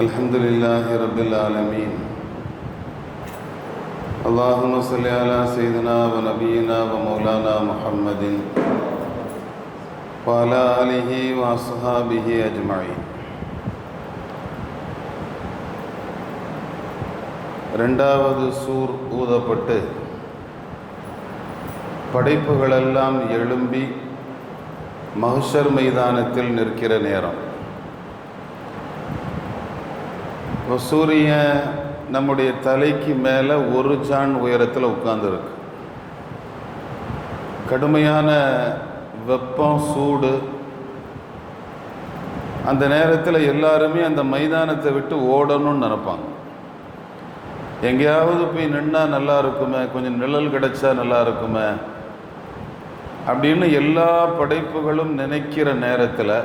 الحمد لله رب العالمين. اللهم صل على سيدنا ونبينا ومولانا محمد وعلى آله وأصحابه أجمعين. இரண்டாவது சூர் ஊதப்பட்டு படைப்புகளெல்லாம் எழும்பி மஹ்ஷர் மைதானத்தில் நிற்கிற நேரம். சூரியன் நம்முடைய தலைக்கு மேலே ஒரு சான் உயரத்தில் உட்கார்ந்துருக்கு. கடுமையான வெப்பம், சூடு. அந்த நேரத்தில் எல்லாருமே அந்த மைதானத்தை விட்டு ஓடணும்னு நினைப்பாங்க. எங்கேயாவது போய் நின்னா நல்லா இருக்குமே, கொஞ்சம் நிழல் கிடைச்சா நல்லா இருக்குமே அப்படின்னு எல்லா படைப்புகளும் நினைக்கிற நேரத்தில்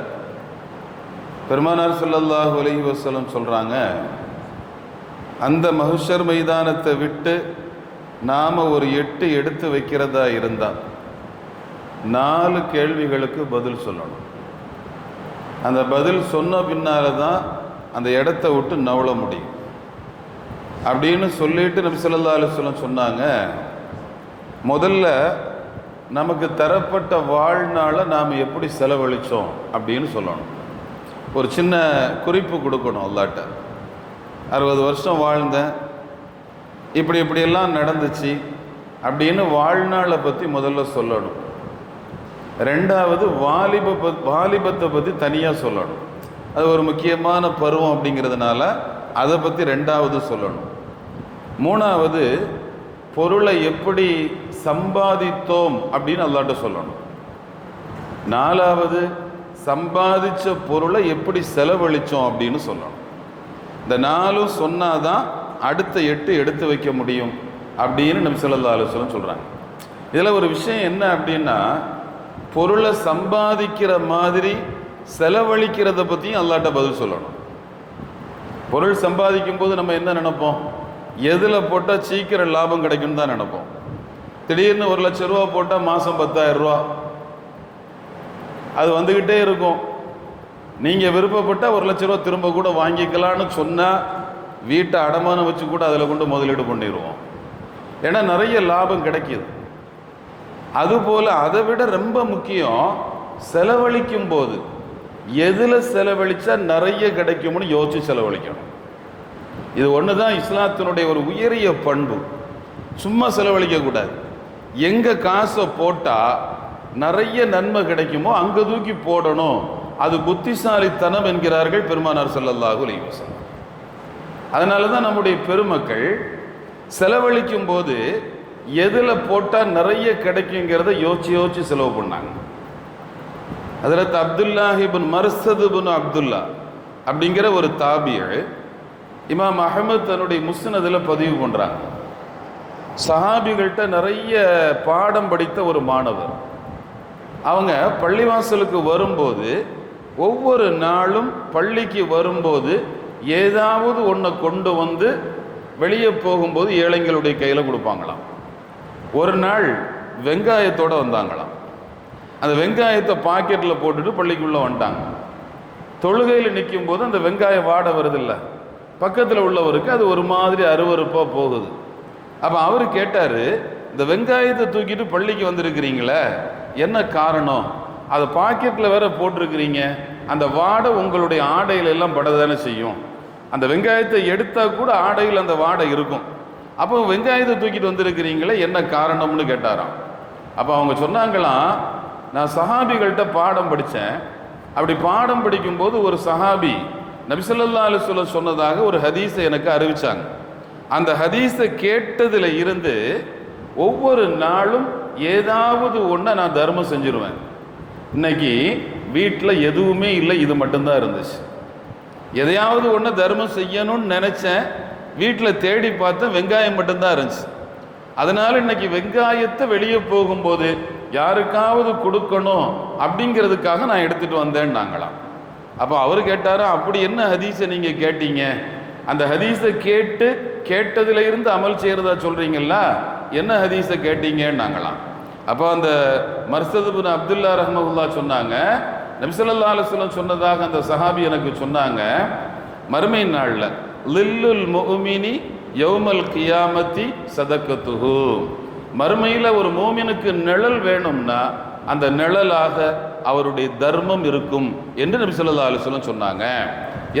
பெருமானார் ஸல்லல்லாஹு அலைஹி வஸல்லம் சொல்கிறாங்க, அந்த மஹ்ஷர் மைதானத்தை விட்டு நாம் ஒரு 8 எடுத்து வைக்கிறதா இருந்தால் 4 கேள்விகளுக்கு பதில் சொல்லணும். அந்த பதில் சொன்ன பின்னால் தான் அந்த இடத்த விட்டு நவள முடியும் அப்படின்னு சொல்லிட்டு நபி ஸல்லல்லாஹு அலைஹி வஸல்லம் சொன்னாங்க, முதல்ல நமக்கு தரப்பட்ட வாழ்நாளை நாம் எப்படி செலவழித்தோம் அப்படின்னு சொல்லணும். ஒரு சின்ன குறிப்பு கொடுக்கணும். அல்லாஹ்ட்ட 60 வருஷம் வாழ்ந்தேன், இப்படியெல்லாம் நடந்துச்சு அப்படின்னு வாழ்நாளை பற்றி முதல்ல சொல்லணும். ரெண்டாவது வாலிபத்தை பற்றி தனியாக சொல்லணும். அது ஒரு முக்கியமான பருவம் அப்படிங்கிறதுனால அதை பற்றி ரெண்டாவது சொல்லணும். மூணாவது பொருளை எப்படி சம்பாதித்தோம் அப்படின்னு அல்லாஹ்ட்ட சொல்லணும். நாலாவது சம்பாதிச்ச பொருளை எப்படி செலவழித்தோம் அப்படின்னு சொல்லணும். இந்த 4 சொன்னாதான் அடுத்த 8 எடுத்து வைக்க முடியும் அப்படின்னு நபி ஸல்லல்லாஹு அலைஹி வஸல்லம் சொல்கிறாங்க. இதில் ஒரு விஷயம் என்ன அப்படின்னா, பொருளை சம்பாதிக்கிற மாதிரி செலவழிக்கிறத பற்றியும் அல்லாஹ்ட்ட பதில் சொல்லணும். பொருள் சம்பாதிக்கும் போது நம்ம என்ன நினைப்போம்? எதில் போட்டால் சீக்கிரம் லாபம் கிடைக்கும்னு தான் நினைப்போம். திடீர்னு 1 லட்ச ரூபா போட்டால் மாதம் 10,000 ரூபா அது வந்துக்கிட்டே இருக்கும். நீங்கள் விருப்பப்பட்டால் 1 லட்ச ரூபா திரும்ப கூட வாங்கிக்கலான்னு சொன்னால் வீட்டை அடமானம் வச்சு கூட அதில் கொண்டு முதலீடு பண்ணிடுவோம். ஏன்னா நிறைய லாபம் கிடைக்கிது. அதுபோல் அதை விட ரொம்ப முக்கியம், செலவழிக்கும் போது எதில் செலவழித்தா நிறைய கிடைக்கும்னு யோசித்து செலவழிக்கணும். இது ஒன்று தான் இஸ்லாத்தினுடைய ஒரு உயரிய பண்பு. சும்மா செலவழிக்கக்கூடாது. எங்கே காசை போட்டால் நிறைய நன்மை கிடைக்குமோ அங்கே தூக்கி போடணும். அது புத்திசாலித்தனம் என்கிறார்கள் பெருமானார் ஸல்லல்லாஹு அலைஹி வஸல்லம். அதனால தான் நம்முடைய பெருமக்கள் செலவழிக்கும் போது எதில் போட்டால் நிறைய கிடைக்குங்கிறத யோசிச்சு செலவு பண்ணாங்க. ஹஜ்ரத் அப்துல்லாஹ் இப்னு மர்சத் இப்னு அப்துல்லா அப்படிங்கிற ஒரு தாபியர் இமாம் அஹ்மத் தன்னுடைய முஸ்னதில் பதிவு பண்ணுறாங்க. சஹாபிகள்கிட்ட நிறைய பாடம் படித்த ஒரு மாணவர். அவங்க பள்ளிவாசலுக்கு வரும்போது ஒவ்வொரு நாளும் பள்ளிக்கு வரும்போது ஏதாவது ஒன்றை கொண்டு வந்து வெளியே போகும்போது ஏழைங்களுடைய கையில் கொடுப்பாங்களாம். ஒரு நாள் வெங்காயத்தோடு வந்தாங்களாம். அந்த வெங்காயத்தை பாக்கெட்டில் போட்டுட்டு பள்ளிக்குள்ளே வந்துட்டாங்க. தொழுகையில் நிற்கும் போது அந்த வெங்காய வாடை வருதில்ல, பக்கத்தில் உள்ளவருக்கு அது ஒரு மாதிரி அருவருப்பாக போகுது. அப்போ அவர் கேட்டார், இந்த வெங்காயத்தை தூக்கிட்டு பள்ளிக்கு வந்திருக்கிறீங்களே, என்ன காரணம்? அதை பாக்கெட்டில் வேற போட்டிருக்கிறீங்க, அந்த வாடை உங்களுடைய ஆடையில எல்லாம் படதானே செய்யும். அந்த வெங்காயத்தை எடுத்தால் கூட ஆடையில் அந்த வாடை இருக்கும். அப்போ வெங்காயத்தை தூக்கிட்டு வந்திருக்கிறீங்களே, என்ன காரணம்னு கேட்டாராம். அப்போ அவங்க சொன்னாங்களாம், நான் சஹாபிகள்கிட்ட பாடம் படித்தேன். அப்படி பாடம் படிக்கும்போது ஒரு சஹாபி நபி ஸல்லல்லாஹு அலைஹி வஸல்லம் சொன்னதாக ஒரு ஹதீஸை எனக்கு அறிவிச்சாங்க. அந்த ஹதீஸை கேட்டதில் இருந்து ஒவ்வொரு நாளும் ஏதாவது ஒன்றை நான் தர்மம் செஞ்சிருவேன். இன்னைக்கு வீட்டில் எதுவுமே இல்லை, இது மட்டும்தான் இருந்துச்சு. எதையாவது ஒன்று தர்மம் செய்யணும்னு நினச்சேன், வீட்டில் தேடி பார்த்தேன், வெங்காயம் மட்டும்தான் இருந்துச்சு. அதனால் இன்னைக்கு வெங்காயத்தை வெளியே போகும்போது யாருக்காவது கொடுக்கணும் அப்படிங்கிறதுக்காக நான் எடுத்துகிட்டு வந்தேன்னாங்களாம். அப்போ அவர் கேட்டாரா, அப்படி என்ன ஹதீஸை நீங்கள் கேட்டீங்க? அந்த ஹதீஸை கேட்டதில் இருந்து அமல் செய்கிறதா சொல்கிறீங்கள, என்ன ஹதீஸை கேட்டீங்கன்னாங்களாம். அப்போ அந்த மர்சத் இப்னு அப்துல்லா ரஹ்மத்துல்லாஹ் சொன்னாங்க, நபி ஸல்லல்லாஹு அலைஹி வஸல்லம் சொன்னதாக அந்த சஹாபி எனக்கு சொன்னாங்க, மறுமை நாளில் லில்லுல் முஃமினி யௌமல் கியாமத்தி சதக்கத்துஹு, மறுமையில் ஒரு மூமினுக்கு நிழல் வேணும்னா அந்த நிழலாக அவருடைய தர்மம் இருக்கும் என்று நபி ஸல்லல்லாஹு அலைஹி வஸல்லம் சொன்னாங்க.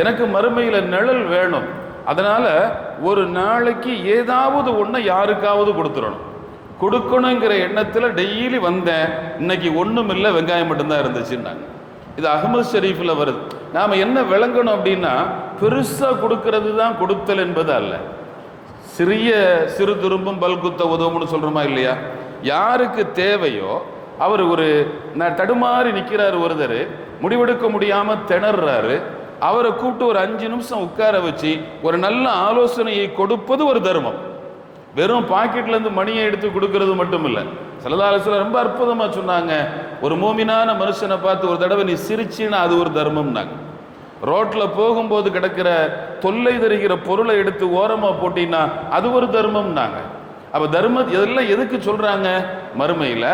எனக்கு மறுமையில் நிழல் வேணும், அதனால ஒரு நாளைக்கு ஏதாவது ஒன்று யாருக்காவது கொடுத்துடணும். கொடுக்கணுங்கிற எண்ணத்தில் டெய்லி வந்தேன், இன்னைக்கு ஒன்றும் இல்லை, வெங்காயம் மட்டும்தான் இருந்துச்சுன்னாங்க. இது அஹ்மது ஷரீஃபில் வருது. நாம் என்ன விளங்கணும் அப்படின்னா, பெருசாக கொடுக்கறது தான் கொடுத்தல் என்பது அல்ல. சிறு துரும்பும் பல்குத்த உதவும்னு சொல்கிறோமா இல்லையா? யாருக்கு தேவையோ அவர் ஒரு தடுமாறி நிற்கிறார், ஒருத்தர் முடிவெடுக்க முடியாமல் திணறாரு, அவரை கூப்பிட்டு ஒரு 5 நிமிஷம் உட்கார வச்சு ஒரு நல்ல ஆலோசனையை கொடுப்பது ஒரு தர்மம். வெறும் பாக்கெட்லேருந்து மணியை எடுத்து கொடுக்கறது மட்டும் இல்லை. ஸல்லல்லாஹு அலைஹி வஸல்லம் ரொம்ப அற்புதமாக சொன்னாங்க, ஒரு மூமினான மனுஷனை பார்த்து ஒரு தடவை நீ சிரிச்சின்னா அது ஒரு தர்மம்னாங்க. ரோட்டில் போகும்போது கிடக்கிற தொல்லை தருகிற பொருளை எடுத்து ஓரமாக போட்டின்னா அது ஒரு தர்மம்னாங்க. அப்போ இதெல்லாம் எதுக்கு சொல்கிறாங்க? மறுமையில்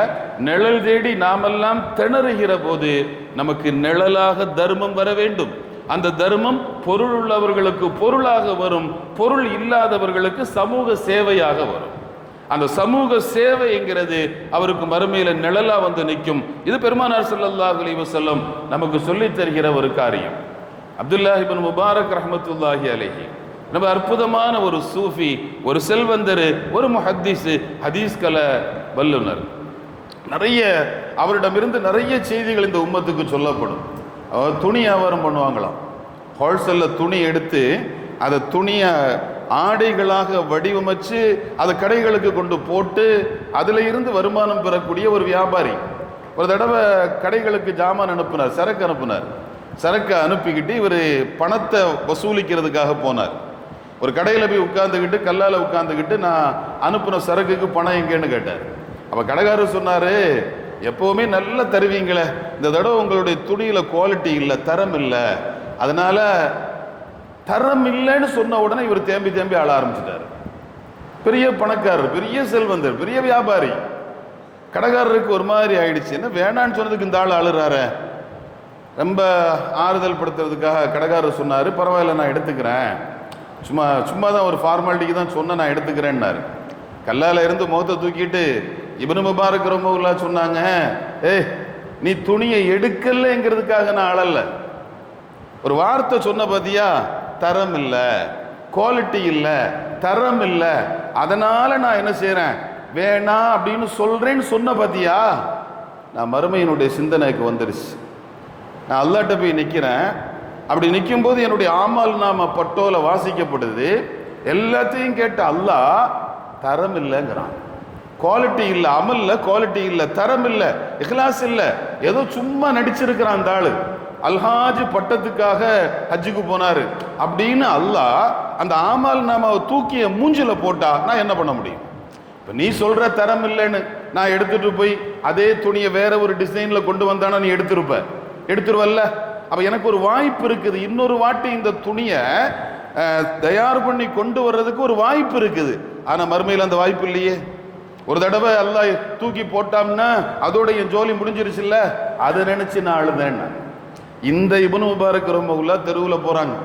நிழல் தேடி நாமெல்லாம் திணறுகிற போது நமக்கு நிழலாக தர்மம் வர வேண்டும். அந்த தர்மம் பொருள் உள்ளவர்களுக்கு பொருளாக வரும், பொருள் இல்லாதவர்களுக்கு சமூக சேவையாக வரும். அந்த சமூக சேவைங்கிறது அவருக்கு மறுமையில் நிழலா வந்து நிற்கும். இது பெருமானார் ஸல்லல்லாஹு அலைஹி வஸல்லம் நமக்கு சொல்லித் தருகிற ஒரு காரியம். அப்துல்லாஹ் இப்னு முபாரக் ரஹ்மத்துல்லாஹி அலைஹி ரொம்ப அற்புதமான ஒரு சூஃபி, ஒரு செல்வந்தர், ஒரு முஹத்திஸ், ஹதீஸ் கல வல்லுனர். நிறைய அவரிடமிருந்து நிறைய செய்திகள் இந்த உம்மத்துக்கு சொல்லப்படும். அவர் துணி வியாபாரம் பண்ணுவாங்களாம். ஹோல்சேலில் துணி எடுத்து அதை துணியை ஆடைகளாக வடிவமைச்சு அதை கடைகளுக்கு கொண்டு போட்டு அதில் இருந்து வருமானம் பெறக்கூடிய ஒரு வியாபாரி. ஒரு தடவை கடைகளுக்கு ஜாமான் அனுப்புனார், சரக்கு அனுப்புனார். சரக்கை அனுப்பிக்கிட்டு இவர் பணத்தை வசூலிக்கிறதுக்காக போனார். ஒரு கடையில் போய் உட்காந்துக்கிட்டு கல்லால் உட்காந்துக்கிட்டு நான் அனுப்புன சரக்குக்கு பணம் எங்கேன்னு கேட்டார். அப்போ கடைக்காரர் சொன்னார், எப்போவுமே நல்லா தருவீங்களே, இந்த தடவை உங்களுடைய துணியில் குவாலிட்டி இல்லை, தரம் இல்லை, அதனால தரம் இல்லைன்னு சொன்ன உடனே இவர் தேம்பி தேம்பி ஆள ஆரம்பிச்சிட்டார். பெரிய பணக்காரர், பெரிய செல்வந்தர், பெரிய வியாபாரி. கடைக்காரருக்கு ஒரு மாதிரி ஆயிடுச்சு, என்ன வேணான்னு சொன்னதுக்கு இந்த ஆள் அழுறாரு. ரொம்ப ஆறுதல் படுத்துறதுக்காக கடைக்காரர் சொன்னார், பரவாயில்ல நான் எடுத்துக்கிறேன், சும்மா தான் ஒரு ஃபார்மாலிட்டிக்கு தான் சொன்ன, நான் எடுத்துக்கிறேன்னாரு. கல்லால் இருந்து முகத்தை தூக்கிட்டு இப்னு முபாரக் ரஹ்மத்துல்லாஹி சொன்னாங்க, நீ துணியை எடுக்கலைங்கிறதுக்காக நான் அழல, ஒரு வார்த்தை சொன்ன பார்த்தியா, தரம் இல்லை, குவாலிட்டி இல்லை, தரம் இல்லை, அதனால நான் என்ன செய்கிறேன், வேணாம் அப்படின்னு சொல்கிறேன்னு சொன்ன பார்த்தியா, நான் மறுமையினுடைய சிந்தனைக்கு வந்துருச்சு. நான் அல்லாஹ்ட்ட போய் நிற்கிறேன், அப்படி நிற்கும்போது என்னுடைய ஆமால் நாம பட்டோல வாசிக்கப்படுது. எல்லாத்தையும் கேட்ட அல்லாஹ் தரம் இல்லைங்கிறான், குவாலிட்டி இல்லை, அமல்ல குவாலிட்டி இல்லை, தரம் இல்லை, இஹ்லாஸ் இல்லை, ஏதோ சும்மா நடிச்சிருக்கிறான் அந்த ஆளு. அல்ஹாஜ் பட்டத்துக்காக ஹஜ்ஜுக்கு போனாரு அப்படின்னு அல்லாஹ் அந்த ஆமால் நாம தூக்கிய மூஞ்சில போட்டா நான் என்ன பண்ண முடியும்? இப்போ நீ சொல்ற தரம் இல்லைன்னு நான் எடுத்துட்டு போய் அதே துணியை வேற ஒரு டிசைன்ல கொண்டு வந்தானா நீ எடுத்துருவல்ல. அப்ப எனக்கு ஒரு வாய்ப்பு இருக்குது, இன்னொரு வாட்டி இந்த துணியை தயார் பண்ணி கொண்டு வர்றதுக்கு ஒரு வாய்ப்பு இருக்குது. ஆனா மறுமையில் அந்த வாய்ப்பு இல்லையே. ஒரு தடவை அல்லாஹ் தூக்கி போட்டாம்னா அதோட என் ஜோலி முடிஞ்சிருச்சு இல்ல, அதை நினைச்சு நான் அழுதேன். இந்த இப்னு முபாரக் ரஹ்மத்துல்லாஹி தெருவில் போறாங்க,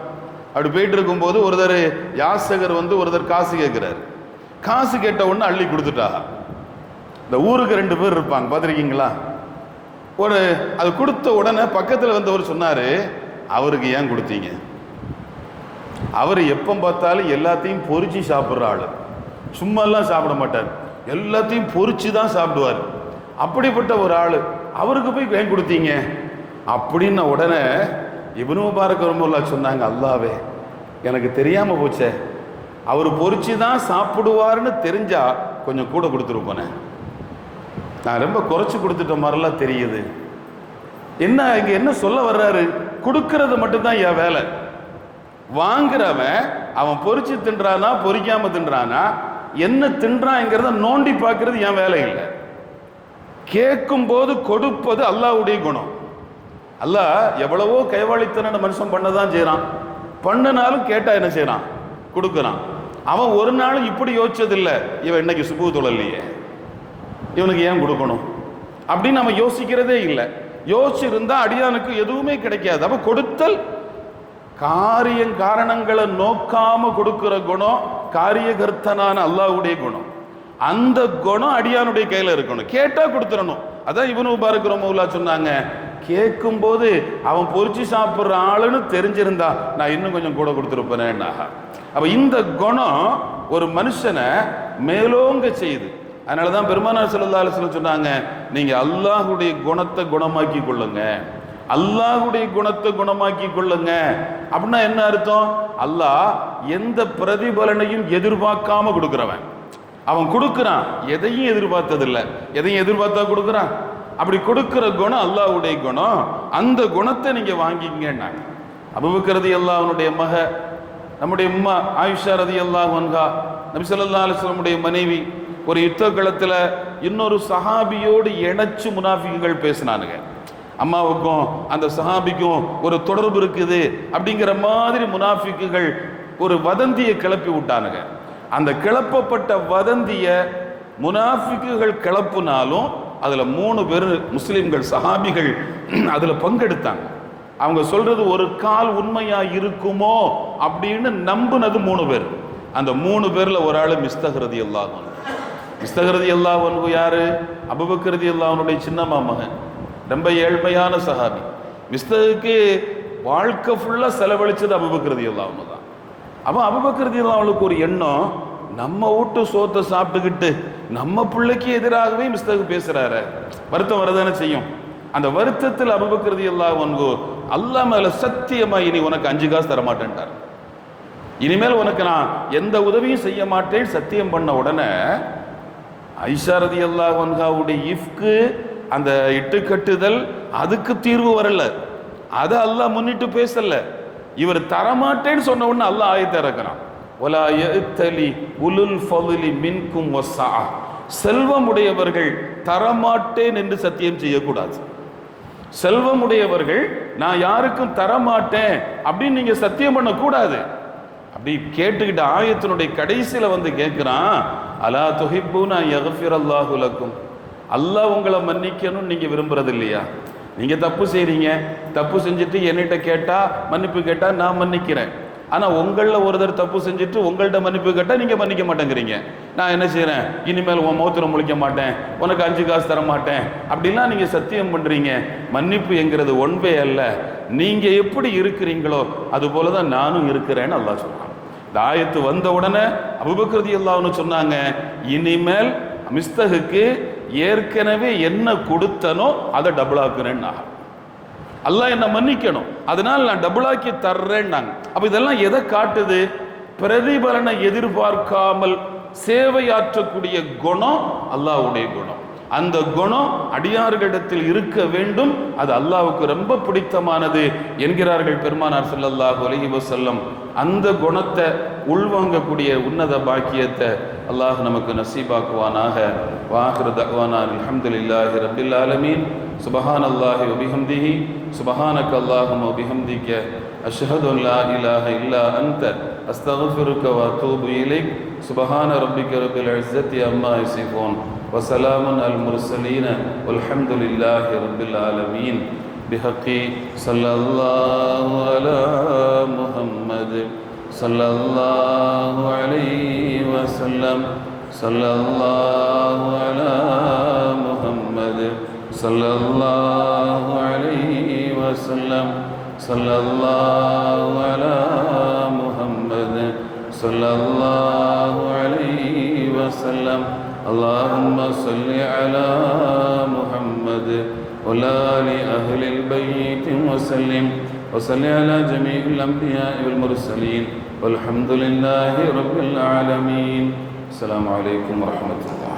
அப்படி போயிட்டு இருக்கும்போது ஒருத்தர் யாசகர் ஒருத்தர் காசு கேட்கிறாரு. காசு கேட்ட உடனே அள்ளி கொடுத்துட்டா. இந்த ஊருக்கு 2 பேர் இருப்பாங்க, பார்த்துருக்கீங்களா? அது கொடுத்த உடனே பக்கத்தில் வந்தவர் சொன்னாரு, அவருக்கு ஏன் கொடுத்தீங்க? அவர் எப்போ பார்த்தாலும் எல்லாத்தையும் பொறிச்சு சாப்பிட்ற ஆளு, சும்மாலாம் சாப்பிட மாட்டார், எல்லாத்தையும் பொறிச்சு தான் சாப்பிடுவார். அப்படிப்பட்ட ஒரு ஆளு அவருக்கு போய் ஏன் கொடுத்தீங்க அப்படின்ன உடனே இப்னு முபாரக் ரஹ்மத்துல்லாஹி சொன்னாங்க, அல்லாவே எனக்கு தெரியாம போச்சே, அவர் பொறிச்சு தான் சாப்பிடுவார்னு தெரிஞ்சா கொஞ்சம் கூட கொடுத்துருப்பேனே, நான் ரொம்ப குறைச்சி கொடுத்துட்ட மாதிரிலாம் தெரியுது. என்ன இங்க என்ன சொல்ல வர்றாரு? கொடுக்கறது மட்டும்தான் என் வேலை. வாங்குறவன் அவன் பொறிச்சு தின்றானா பொறிக்காம தின்றானா என்ன தின்றாங்கிறத நோண்டி பார்க்கறது என் வேலை இல்லை. கேட்கும் போது கொடுப்பது அல்லாஹ்வுடைய குணம். அல்லாஹ் எவ்வளவோ கைவாளித்தன மனுஷன் பண்ணதான் செய்யறான், பண்ணினாலும் கேட்டா என்ன செய்யறான்? கொடுக்கறான். அவன் ஒரு நாளும் இப்படி யோசிச்சதில்லை, இவன் இன்னைக்கு சுபு தொழலையே, இவனுக்கு ஏன் கொடுக்கணும் அப்படின்னு நம்ம யோசிக்கிறதே இல்லை. யோசிச்சிருந்தா அடியானுக்கு எதுவுமே கிடைக்காது. அப்ப கொடுத்தல் காரணங்களை நோக்காம கொடுக்கிற குணம் காரியகர்த்தனான அல்லாஹ்வுடைய குணம். அந்த குணம் அடியானுடைய கையில இருக்கணும். கேட்டா கொடுத்துடணும். அதான் இப்னு முபாரக் ரஹ்மத்துல்லாஹி சொன்னாங்க, கேட்கும் போது அவன் பொறிச்சு சாப்பிட்ற ஆளுன்னு தெரிஞ்சிருந்தா நான் இன்னும் கொஞ்சம் கூட கொடுத்துருப்பேன். அப்ப இந்த குணம் ஒரு மனுஷனை மேலோங்க செய்யுது. அதனாலதான் பெருமானார் ஸல்லல்லாஹு அலைஹி வஸல்லம் சொன்னாங்க, நீங்க அல்லாஹ்வுடைய குணத்தை குணமாக்கி கொள்ளுங்க, அல்லாஹ்வுடைய குணத்தை குணமாக்கி கொள்ளுங்க. அப்படின்னா என்ன அர்த்தம்? அல்லாஹ் எந்த பிரதிபலனையும் எதிர்பார்க்காம கொடுக்கிறவன். அவன் கொடுக்கிறான், எதையும் எதிர்பார்த்ததில்லை, எதையும் எதிர்பார்த்தா கொடுக்குறான். அப்படி கொடுக்கிற குணம் அல்லாஹ்வுடைய குணம். அந்த குணத்தை நீங்க வாங்கிங்கன்னாங்க. அபூபக்கர் ரலியல்லாஹு அன்ஹுடைய மக, நம்முடைய உம்மா ஆயிஷா ரலியல்லாஹு அன்ஹா, நபி ஸல்லல்லாஹு அலைஹி வஸல்லம் மனைவி, ஒரு யுத்த களத்துல இன்னொரு சஹாபியோடு இணைச்சு முனாஃபிக்குகள் பேசினானுங்க. அம்மாவுக்கும் அந்த சஹாபிக்கும் ஒரு தொடர்பு இருக்குது அப்படிங்கிற மாதிரி முனாஃபிக்குகள் ஒரு வதந்தியை கிளப்பி விட்டானுங்க. அந்த கிளப்பப்பட்ட வதந்திய முனாஃபிக்குகள் கிளப்புனாலும் அதுல 3 பேர் முஸ்லிம்கள் சஹாபிகள் அதுல பங்கெடுத்தாங்க. அவங்க சொல்றது ஒரு கால் உண்மையா இருக்குமோ அப்படின்னு நம்புனது 3 பேர். அந்த 3 பேர்ல ஒரு ஆளு மிஸ்தஹ் ரலியல்லாஹு அன்ஹு. மிஸ்தஹ் ரலியல்லாஹு அன்ஹு யாரு? அபூபக்கர் ரலியல்லாஹு அன்ஹுடைய சின்னம்மா மகன், ரொம்ப ஏழ்மையான சஹாபி. மிஸ்தஹுக்கு வாழ்க்கை ஃபுல்லா செலவழிச்சது அபூபக்கர் ரலியல்லாஹு அன்ஹு தான். அப்ப அபூபக்கர் ரலியல்லாஹு அன்ஹுக்கு ஒரு எண்ணம், நம்ம வீட்டு சோத்தை சாப்பிட்டுக்கிட்டு நம்ம பிள்ளைக்கு எதிராகவே மிஸ்தஹ் பேசுறாரு, வருத்தம் வரதானே செய்யும். அந்த வருத்தத்தில் அபூபக்கர் ரலியல்லாஹு அன்ஹு அல்லாஹ் மேல சத்தியமா இனி உனக்கு 5 காசு தர மாட்டேன்ட்டார். இனிமேல் உனக்கு நான் எந்த உதவியும் செய்ய மாட்டேன் சத்தியம் பண்ண உடனே ஆயிஷா ரலியல்லாஹு அன்ஹாவுடைய இஃப்க்கு, அந்த இட்டுக்கட்டுதல், அதுக்கு தீர்வு வரல. அதை அல்லாஹ் முன்னிட்டு பேசல. இவர் தரமாட்டேன்னு சொன்ன உடனே அல்லாஹ் ஆயத்தை இறக்குறான், வலா யஅ்தலி உலுல் ஃபضலி மின்கும் வஸ்ஸா. செல்வமுடையவர்கள் தரமாட்டேன் என்று சத்தியம் செய்யக்கூடாது. செல்வமுடையவர்கள் நான் யாருக்கும் தரமாட்டேன் அப்படின்னு நீங்க சத்தியம் பண்ணக்கூடாது. அப்படி கேட்டுக்கிட்ட ஆயத்தினுடைய கடைசியில வந்து கேட்கிறான், அலா துஹிப்பூனா யக்ஃபிரல்லாஹு லக்கும். அல்லாஹ் உங்களை மன்னிக்கணும்னு நீங்க விரும்புறது இல்லையா? நீங்க தப்பு செய்றீங்க, தப்பு செஞ்சுட்டு என்கிட்ட கேட்டா மன்னிப்பு கேட்டா நான் மன்னிக்கிறேன். ஆனா உங்களில் ஒருத்தர் தப்பு செஞ்சுட்டு உங்கள்கிட்ட மன்னிப்பு கேட்டா நீங்க மன்னிக்க மாட்டேங்கிறீங்க. நான் என்ன செய்யறேன்? இனிமேல் உன் மௌத்திரம் முழிக்க மாட்டேன், உனக்கு 5 காசு தர மாட்டேன் அப்படிலாம் நீங்க சத்தியம் பண்றீங்க. மன்னிப்பு என்கிறது ஒன்பே அல்ல, நீங்க எப்படி இருக்கிறீங்களோ அது போலதான் நானும் இருக்கிறேன்னு அல்லாஹ் சொல்றான். இந்த ஆயத்து வந்த உடனே அபூபக்கர் ரலியல்லாஹு அன்ஹு சொன்னாங்க, இனிமேல் மிஸ்தஹுக்கு ஏற்கனவே என்ன கொடுத்தனோ அதை டபுள் ஆக்குறேன்னா, அல்லாஹ் என்ன மன்னிக்கணும், அதனால நான் டபுளாக்கி தர்றேன்னாங்க. அப்ப இதெல்லாம் எதை காட்டுது? பிரதிபலனை எதிர்பார்க்காமல் சேவையாற்றக்கூடிய குணம் அல்லாஹ்வுடைய குணம். அந்த குணம் அடியார்களிடத்தில் இருக்க வேண்டும். அது அல்லாஹ்வுக்கு ரொம்ப பிடித்தமானது என்கிறார்கள் பெருமானார் ஸல்லல்லாஹு அலைஹி வஸல்லம். அந்த குணத்தை உள்வாங்கக்கூடிய உன்னத பாக்கியத்தை அல்லாஹ் நமக்கு நசீபாக்குவானாக. வாஹிரு தஅவானா அல்ஹம்துலில்லாஹி ரப்பில் ஆலமீன். சுப்ஹானல்லாஹி வ பிஹம்திஹி சுப்ஹானக அல்லாஹும்ம வ பிஹம்திக அஷ்ஹது அன் லா இலாஹ இல்லா அன்த அஸ்தக்ஃபிருக வ அத்தூபு இலைக். சுப்ஹான ரப்பிக ரப்பில் இஸ்ஸத்தி அம்மா யசிஃபூன் வ ஸலாமுன் அல் முர்ஸலீன் வல்ஹம்துலில்லாஹி ரப்பில் ஆலமீன். பிஹக்கி ஸல்லல்லாஹு அலா முஹம்மத் ஸல்லல்லாஹு அலைஹி வஸல்லம். ஸல்லல்லாஹு அலா முஹம்மத் ஸல்லல்லாஹு அலைஹி வஸல்லம். ஸல்லல்லாஹு அலா முஹம்மத் ஸல்லல்லாஹு அலைஹி வஸல்லம். அல்லாஹும்ம ஸல்லி அலா முஹம்மத் وعلى آل أهل البيت وسلم وصل على جميع الأنبياء والمرسلين والحمد لله رب العالمين. السلام عليكم ورحمة الله.